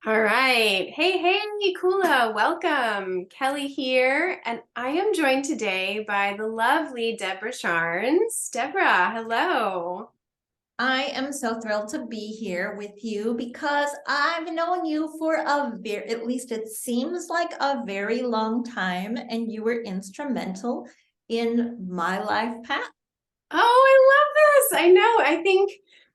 All right. Hey, Kula, welcome. Kellie here, and I am joined today by the lovely Deborah Charnes. Deborah, hello. I am so thrilled to be here with you because I've known you for at least it seems like a very long time, and you were instrumental in my life path. Oh, I love this. I know.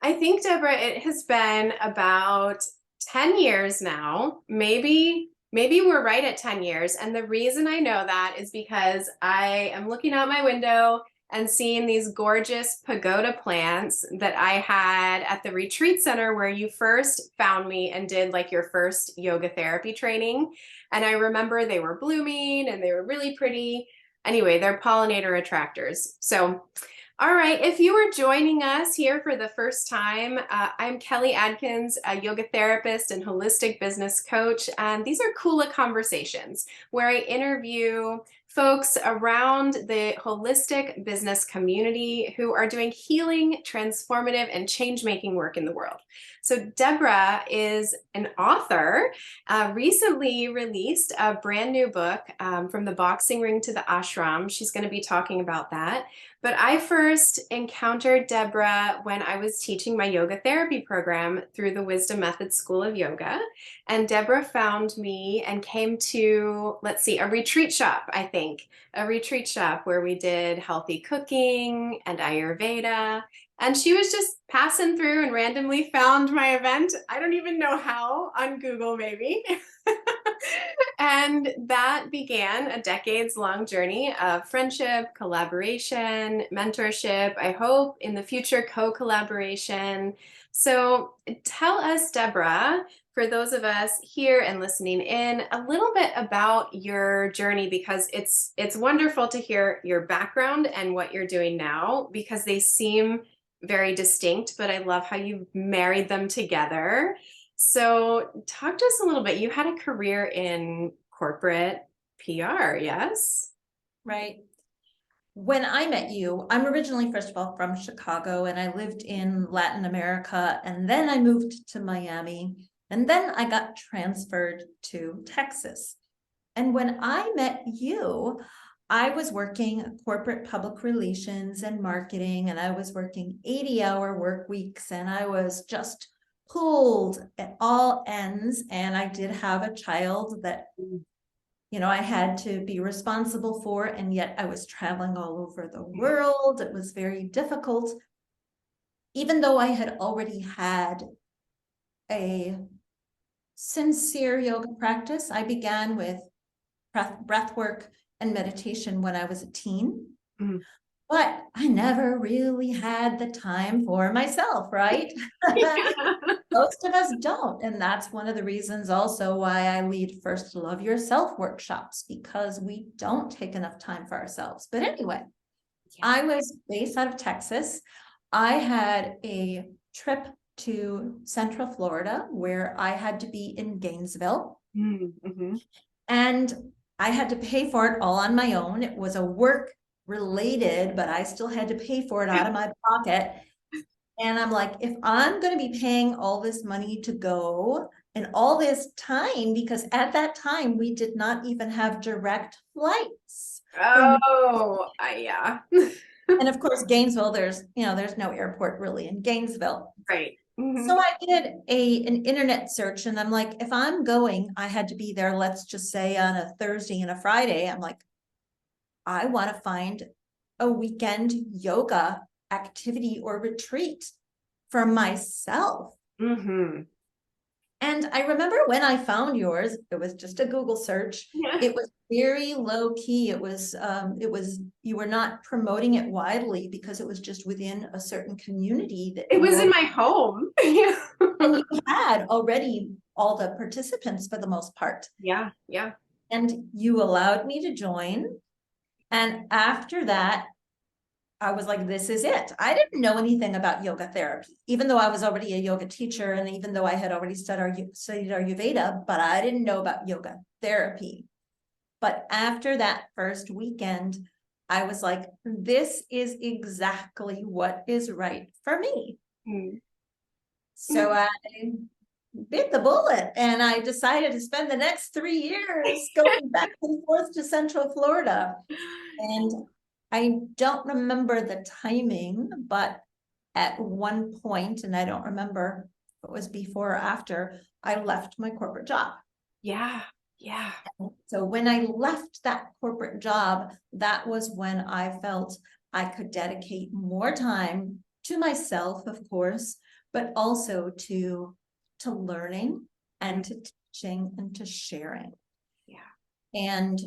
I think Deborah, it has been about 10 years now. Maybe we're right at 10 years. And the reason I know that is because I am looking out my window and seeing these gorgeous pagoda plants that I had at the retreat center where you first found me and did like your first yoga therapy training. And I remember they were blooming and they were really pretty. Anyway, they're pollinator attractors. So all right, if you are joining us here for the first time, I'm Kellie Adkins, a yoga therapist and holistic business coach, and these are Kula Conversations, where I interview folks around the holistic business community who are doing healing, transformative, and change-making work in the world. So Deborah is an author, recently released a brand new book, From the Boxing Ring to the Ashram. She's going to be talking about that. But I first encountered Deborah when I was teaching my yoga therapy program through the Wisdom Method School of Yoga. And Deborah found me and came to, let's see, a retreat shop, I think, a retreat shop where we did healthy cooking and Ayurveda. And she was just passing through and randomly found my event. I don't even know how, on Google maybe. And that began a decades long journey of friendship, collaboration, mentorship, I hope in the future co-collaboration. So tell us, Deborah, for those of us here and listening in, a little bit about your journey because it's wonderful to hear your background and what you're doing now because they seem very distinct, but I love how you married them together. So, talk to us a little bit. You had a career in corporate PR, yes? Right. When I met you, I'm originally, first of all, from Chicago, and I lived in Latin America, and then I moved to Miami, and then I got transferred to Texas. And when I met you, I was working corporate public relations and marketing, and I was working 80-hour work weeks, and I was just pulled at all ends. And I did have a child that I had to be responsible for, and yet I was traveling all over the world. It was very difficult. Even though I had already had a sincere yoga practice, I began with breath work and meditation when I was a teen. Mm. But I never really had the time for myself, right? Most of us don't. And that's one of the reasons also why I lead First Love Yourself workshops, because we don't take enough time for ourselves. But anyway, I was based out of Texas. I had a trip to Central Florida where I had to be in Gainesville. Mm-hmm. And I had to pay for it all on my own. It was a work related, but I still had to pay for it out of my pocket. And I'm like, if I'm going to be paying all this money to go and all this time, because at that time we did not even have direct flights from, Yeah. and of course, Gainesville, there's no airport really in Gainesville. Right. Mm-hmm. So I did an internet search, and I'm like, if I'm going, I had to be there, let's just say on a Thursday and a Friday. I'm like, I want to find a weekend yoga activity or retreat for myself. Mm-hmm. And I remember when I found yours, it was just a Google search. Yeah. It was very low key. It was you were not promoting it widely because it was just within a certain community that It you was in already, my home. Yeah. and you had already all the participants for the most part. Yeah. Yeah. And you allowed me to join. And after that, I was like, this is it. I didn't know anything about yoga therapy, even though I was already a yoga teacher and even though I had already studied Ayurveda, but I didn't know about yoga therapy. But after that first weekend, I was like, this is exactly what is right for me. Mm-hmm. So I bit the bullet and I decided to spend the next 3 years going back and forth to Central Florida. And I don't remember the timing, but at one point, and I don't remember if it was before or after, I left my corporate job. Yeah. Yeah. So when I left that corporate job, that was when I felt I could dedicate more time to myself, of course, but also to learning and to teaching and to sharing. Yeah. And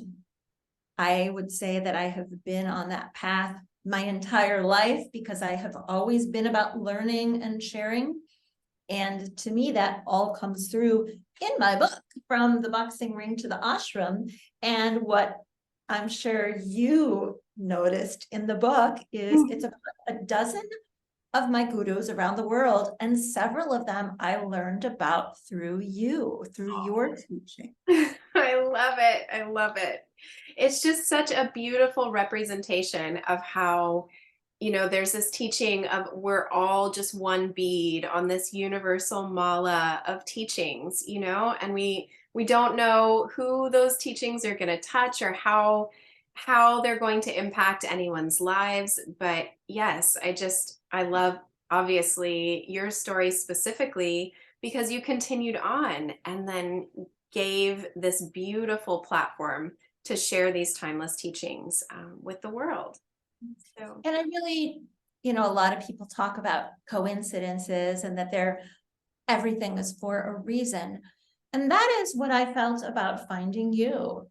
I would say that I have been on that path my entire life because I have always been about learning and sharing. And to me, that all comes through in my book, From the Boxing Ring to the Ashram. And what I'm sure you noticed in the book is it's about a dozen of my gurus around the world, and several of them I learned about through you, through your teaching. I love it. I love it. It's just such a beautiful representation of how, there's this teaching of we're all just one bead on this universal mala of teachings, and we don't know who those teachings are going to touch or how they're going to impact anyone's lives. But yes, I love obviously your story specifically because you continued on and then gave this beautiful platform to share these timeless teachings with the world. So. And I really, a lot of people talk about coincidences and that everything is for a reason. And that is what I felt about finding you.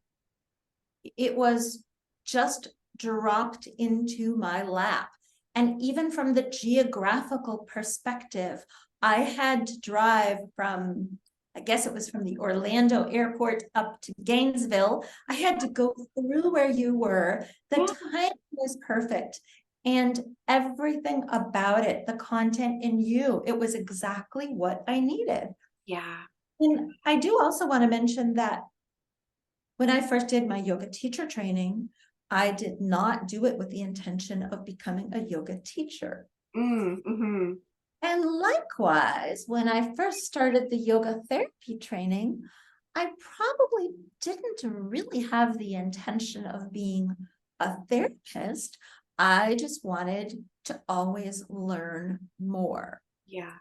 It was just dropped into my lap. And even from the geographical perspective, I had to drive from, I guess it was from the Orlando airport up to Gainesville. I had to go through where you were. The time was perfect. And everything about it, the content in you, it was exactly what I needed. Yeah. And I do also want to mention that when I first did my yoga teacher training, I did not do it with the intention of becoming a yoga teacher. Mm-hmm. And likewise, when I first started the yoga therapy training, I probably didn't really have the intention of being a therapist. I just wanted to always learn more. Yeah.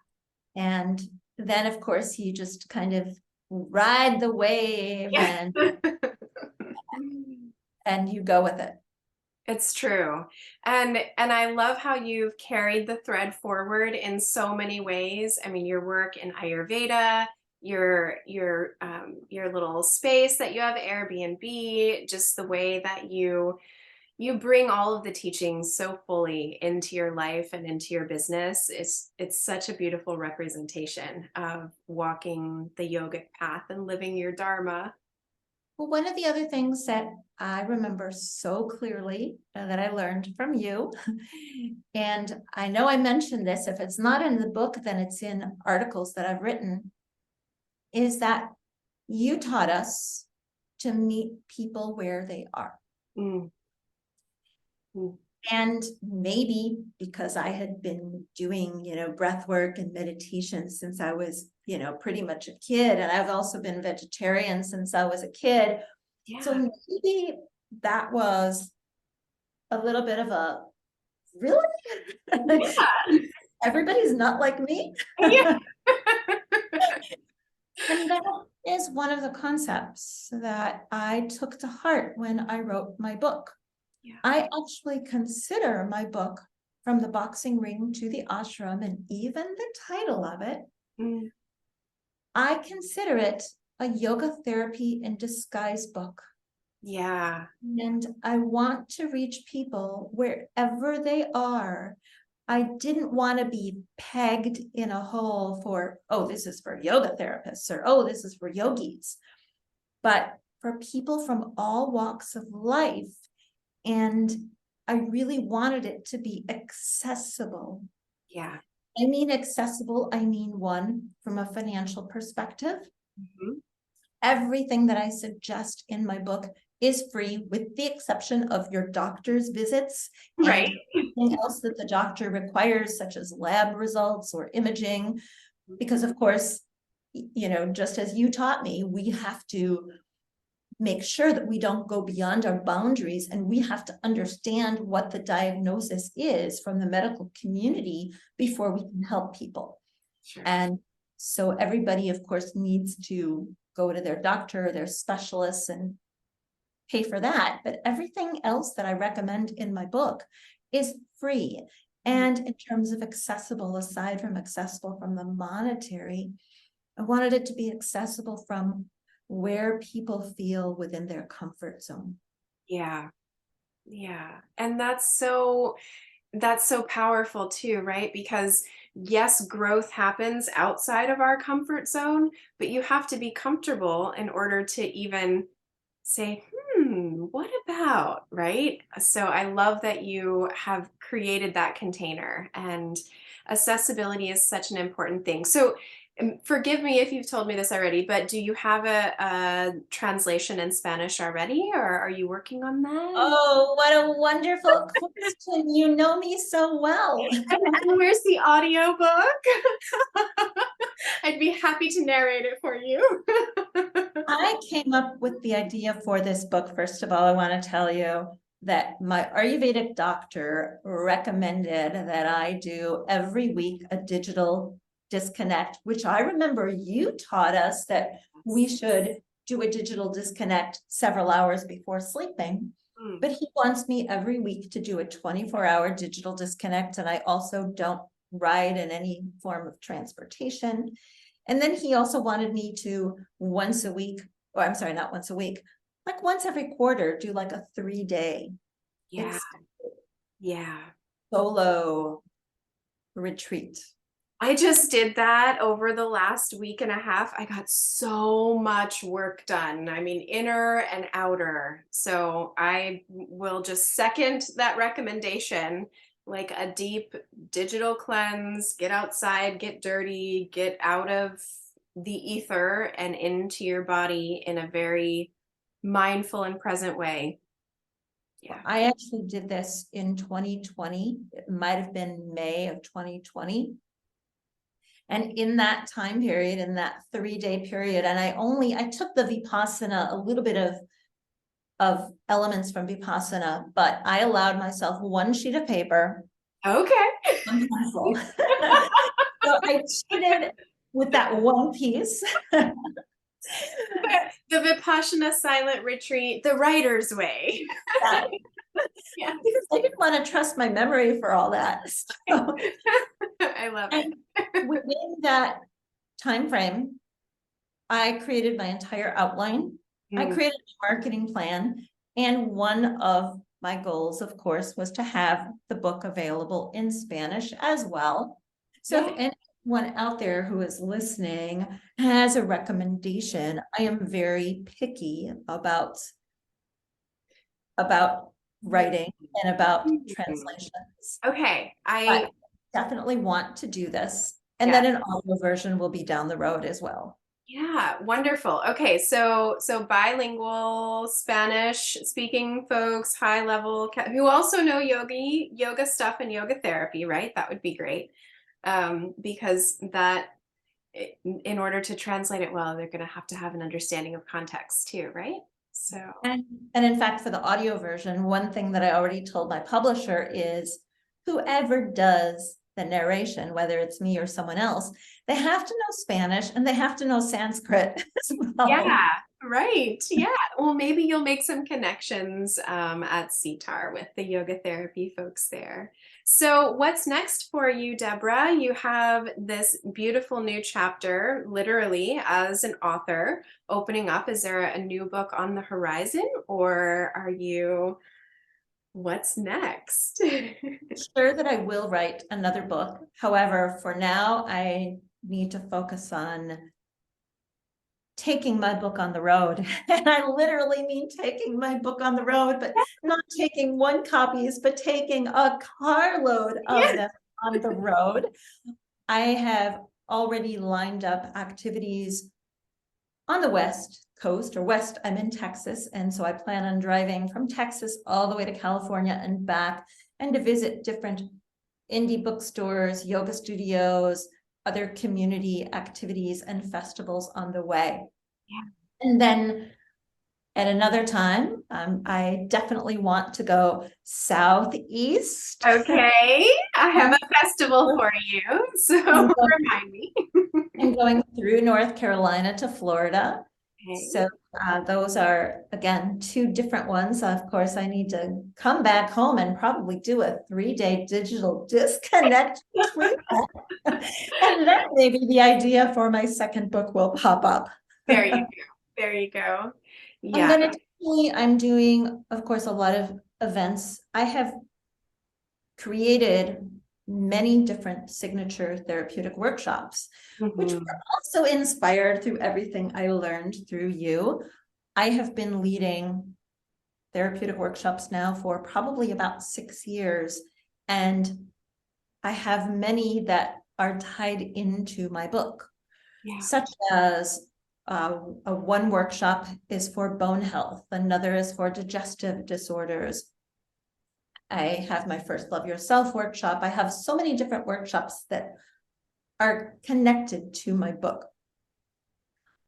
And then, of course, you just kind of ride the wave and you go with it. It's true. And I love how you've carried the thread forward in so many ways. I mean, your work in Ayurveda, your little space that you have, Airbnb, just the way that you bring all of the teachings so fully into your life and into your business. It's such a beautiful representation of walking the yogic path and living your dharma. Well, one of the other things that I remember so clearly that I learned from you, and I know I mentioned this, if it's not in the book, then it's in articles that I've written, is that you taught us to meet people where they are. Mm. And maybe because I had been doing, breath work and meditation since I was, pretty much a kid. And I've also been vegetarian since I was a kid. Yeah. So maybe that was a little bit of a, really? Yeah. Everybody's not like me. Yeah. And that is one of the concepts that I took to heart when I wrote my book. Yeah. I actually consider my book From the Boxing Ring to the Ashram, and even the title of it, I consider it a yoga therapy in disguise book. Yeah. And I want to reach people wherever they are. I didn't want to be pegged in a hole for, oh, this is for yoga therapists, or, oh, this is for yogis, but for people from all walks of life. And I really wanted it to be accessible. Yeah. I mean accessible, I mean, one, from a financial perspective. Mm-hmm. Everything that I suggest in my book is free, with the exception of your doctor's visits, Right. and anything else that the doctor requires, such as lab results or imaging, because of course, just as you taught me, we have to make sure that we don't go beyond our boundaries, and we have to understand what the diagnosis is from the medical community before we can help people. Sure. And so everybody, of course, needs to go to their doctor, their specialists, and pay for that. But everything else that I recommend in my book is free. And in terms of accessible, aside from accessible from the monetary, I wanted it to be accessible from where people feel within their comfort zone. Yeah. Yeah. And that's so powerful too, right? Because yes, growth happens outside of our comfort zone, but you have to be comfortable in order to even say, what about, right? So I love that you have created that container, and accessibility is such an important thing. So forgive me if you've told me this already, but do you have a translation in Spanish already, or are you working on that? Oh, what a wonderful question. You know me so well. And where's the audio book? I'd be happy to narrate it for you. I came up with the idea for this book. First of all, I want to tell you that my Ayurvedic doctor recommended that I do every week a digital disconnect, which I remember you taught us that we should do a digital disconnect several hours before sleeping. But he wants me every week to do a 24-hour digital disconnect. And I also don't ride in any form of transportation. And then he also wanted me to once a week, or I'm sorry, not once a week, like once every quarter, do like a 3-day solo retreat. I just did that over the last week and a half. I got so much work done. I mean, inner and outer. So I will just second that recommendation, like a deep digital cleanse, get outside, get dirty, get out of the ether and into your body in a very mindful and present way. Yeah. I actually did this in 2020. It might have been May of 2020. And in that time period, in that 3-day period, and I took the Vipassana, a little bit of elements from Vipassana, but I allowed myself one sheet of paper. Okay. One pencil. So I cheated with that one piece. The Vipassana silent retreat, the writer's way. Yeah, because I didn't want to trust my memory for all that. So, I love it. within that time frame, I created my entire outline. I created a marketing plan, and one of my goals, of course, was to have the book available in Spanish as well. So if anyone out there who is listening has a recommendation, I am very picky about writing and about translations. Okay. I definitely want to do this. And then an audio version will be down the road as well. Yeah, wonderful. Okay, so bilingual Spanish speaking folks, high level who also know yoga stuff and yoga therapy, right? That would be great. Because that in order to translate it well, they're going to have an understanding of context too, right? So and in fact, for the audio version, one thing that I already told my publisher is whoever does the narration, whether it's me or someone else, they have to know Spanish and they have to know Sanskrit as well. Yeah, right. Yeah. Well, maybe you'll make some connections at CTAR with the yoga therapy folks there. So what's next for you, Deborah? You have this beautiful new chapter, literally as an author, opening up. Is there a new book on the horizon, or are you... What's next? Sure that I will write another book. However, for now, I need to focus on taking my book on the road. And I literally mean taking my book on the road, but not taking one copies, but taking a carload of them on the road. I have already lined up activities on the West Coast or West. I'm in Texas. And so I plan on driving from Texas all the way to California and back, and to visit different indie bookstores, yoga studios, other community activities and festivals on the way. Yeah. And then at another time, I definitely want to go southeast. Okay, I have a festival for you, so And remind me. going through North Carolina to Florida. Okay. So those are, again, two different ones. Of course, I need to come back home and probably do a 3-day digital disconnect between that. And then maybe the idea for my second book will pop up. There you go. There you go. And Yeah. then additionally, I'm doing, of course, a lot of events. I have created many different signature therapeutic workshops, which Mhm. were also inspired through everything I learned through you. I have been leading therapeutic workshops now for probably about 6 years, and I have many that are tied into my book, Yeah. such as one workshop is for bone health, another is for digestive disorders. I have my first Love Yourself workshop. I have so many different workshops that are connected to my book.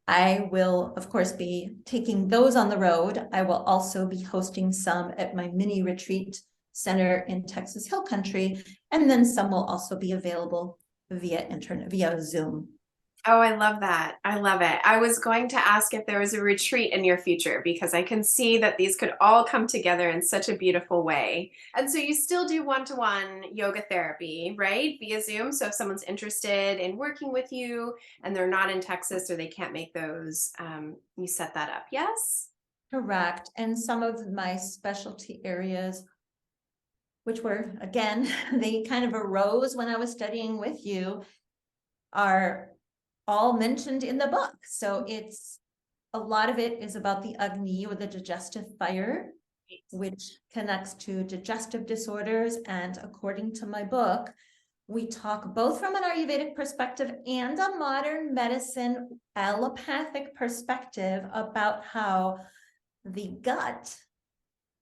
I will, of course, be taking those on the road. I will also be hosting some at my mini retreat center in Texas Hill Country, and then some will also be available via internet, via Zoom. Oh, I love that. I love it. I was going to ask if there was a retreat in your future because I can see that these could all come together in such a beautiful way. And so you still do one-to-one yoga therapy, right? Via Zoom. So if someone's interested in working with you and they're not in Texas or they can't make those, you set that up. Yes? Correct. And some of my specialty areas, which were, again, they kind of arose when I was studying with you, are all mentioned in the book. So it's a lot of it is about the Agni, or the digestive fire, which connects to digestive disorders. And according to my book, we talk both from an Ayurvedic perspective and a modern medicine allopathic perspective about how the gut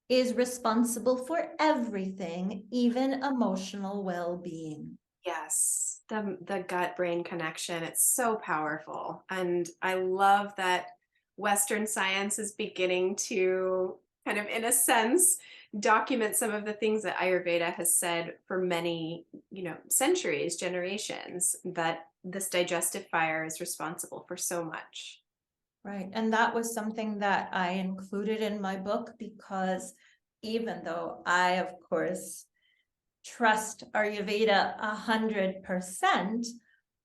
is responsible for everything, even emotional well-being. Yes, the gut brain connection, it's so powerful. And I love that Western science is beginning to kind of, in a sense, document some of the things that Ayurveda has said for many, centuries, generations, that this digestive fire is responsible for so much. Right. And that was something that I included in my book because even though I, of course, trust Ayurveda 100%,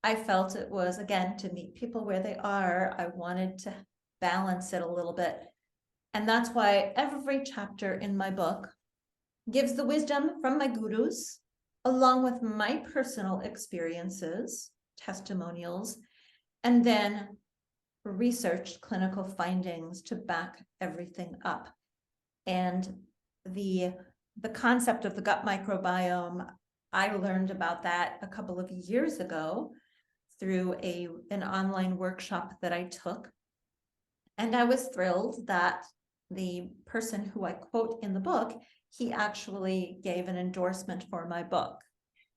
I felt it was, again, to meet people where they are. I wanted to balance it a little bit. And that's why every chapter in my book gives the wisdom from my gurus, along with my personal experiences, testimonials, and then researched clinical findings to back everything up. And the concept of the gut microbiome, I learned about that a couple of years ago through an online workshop that I took. And I was thrilled that the person who I quote in the book, he actually gave an endorsement for my book.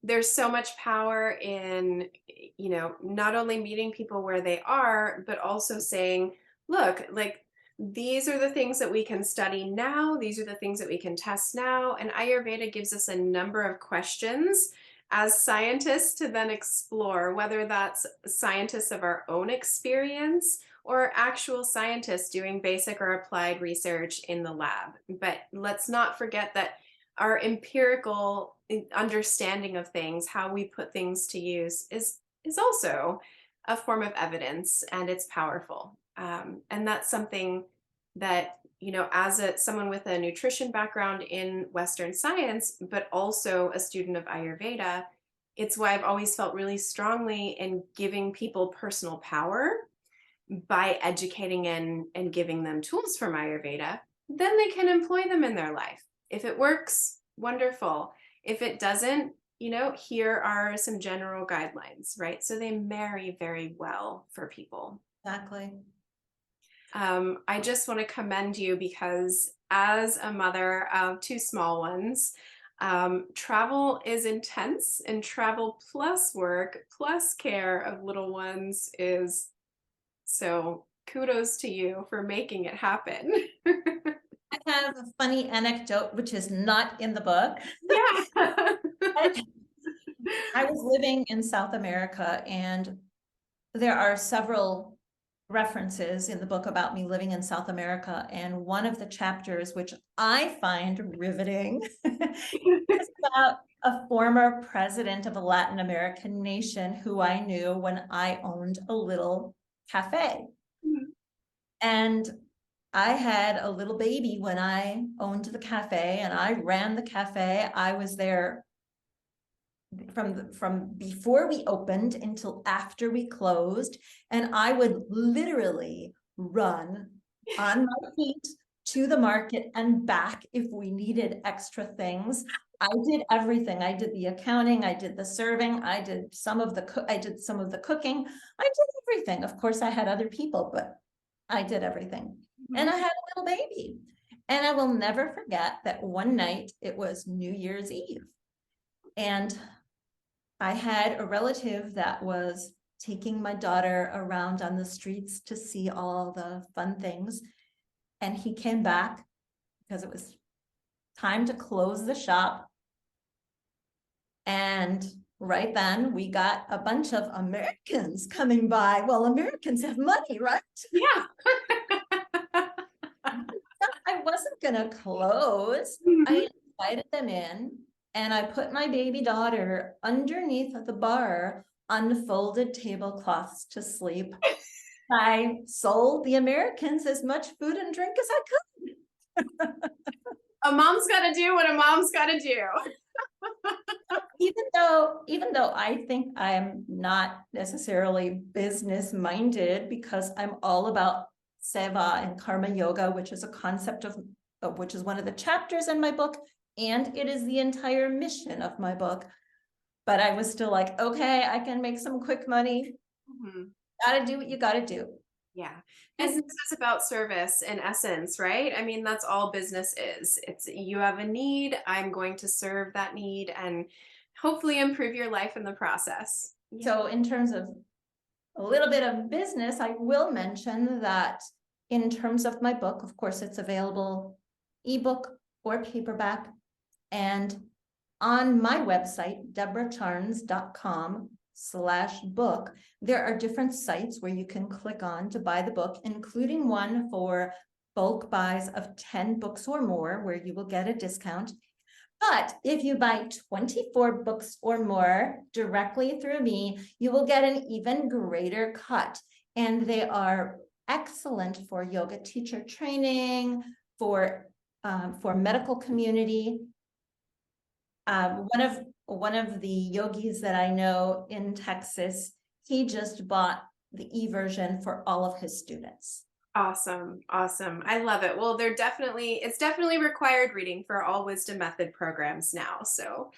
There's so much power in, not only meeting people where they are, but also saying, look, like, these are the things that we can study now. These are the things that we can test now. And Ayurveda gives us a number of questions as scientists to then explore, whether that's scientists of our own experience or actual scientists doing basic or applied research in the lab. But let's not forget that our empirical understanding of things, how we put things to use, is also a form of evidence, and it's powerful. And that's something that, as someone with a nutrition background in Western science, but also a student of Ayurveda, it's why I've always felt really strongly in giving people personal power by educating and giving them tools from Ayurveda. Then they can employ them in their life. If it works, wonderful. If it doesn't, here are some general guidelines, right? So they marry very well for people. Exactly. I just want to commend you because as a mother of two small ones, Travel is intense, and travel plus work plus care of little ones is, so kudos to you for making it happen. I have a funny anecdote, which is not in the book. Yeah. I was living in South America, and there are several references in the book about me living in South America. And one of the chapters, which I find riveting, is about a former president of a Latin American nation who I knew when I owned a little cafe. And I had a little baby when I owned the cafe, and I ran the cafe. I was there from before we opened until after we closed, and I would literally run on my feet to the market and back if we needed extra things. I did everything. I did the accounting, I did the serving, I did some of the cooking, I did everything. Of course, I had other people, but I did everything. And I had a little baby. And I will never forget that one night, it was New Year's Eve, and I had a relative that was taking my daughter around on the streets to see all the fun things. And he came back because it was time to close the shop. And right then we got a bunch of Americans coming by. Well, Americans have money, right? Yeah. I wasn't gonna close. I invited them in, and I put my baby daughter underneath the bar on the folded tablecloths to sleep. I sold the Americans as much food and drink as I could. A mom's got to do what a mom's got to do. Even though I think I'm not necessarily business minded, because I'm all about seva and karma yoga, which is a concept of which is one of the chapters in my book, and it is the entire mission of my book. But I was still like, okay, I can make some quick money. Gotta do what you gotta do. Yeah. Business is about service in essence, right? I mean, that's all business is. It's, you have a need, I'm going to serve that need and hopefully improve your life in the process. So in terms of a little bit of business, I will mention that in terms of my book, of course, it's available ebook or paperback. And on my website, deborahcharnes.com/book, there are different sites where you can click on to buy the book, including one for bulk buys of 10 books or more, where you will get a discount. But if you buy 24 books or more directly through me, you will get an even greater cut. And they are excellent for yoga teacher training, for medical community. One of the yogis that I know in Texas, he just bought the e-version for all of his students. Awesome. Awesome. I love it. Well, it's definitely required reading for all Wisdom Method programs now. So,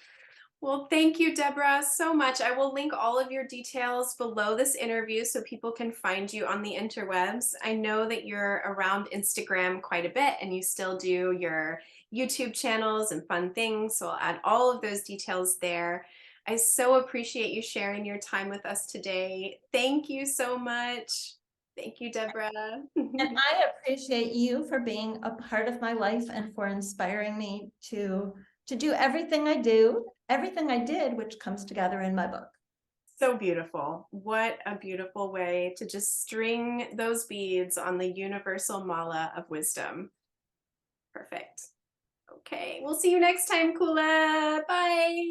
well, thank you, Deborah, so much. I will link all of your details below this interview so people can find you on the interwebs. I know that you're around Instagram quite a bit and you still do your YouTube channels and fun things. So I'll add all of those details there. I so appreciate you sharing your time with us today. Thank you so much. Thank you, Deborah. And I appreciate you for being a part of my life and for inspiring me to do everything I did, which comes together in my book. So beautiful. What a beautiful way to just string those beads on the universal mala of wisdom. Perfect. Okay, we'll see you next time, Kula. Bye.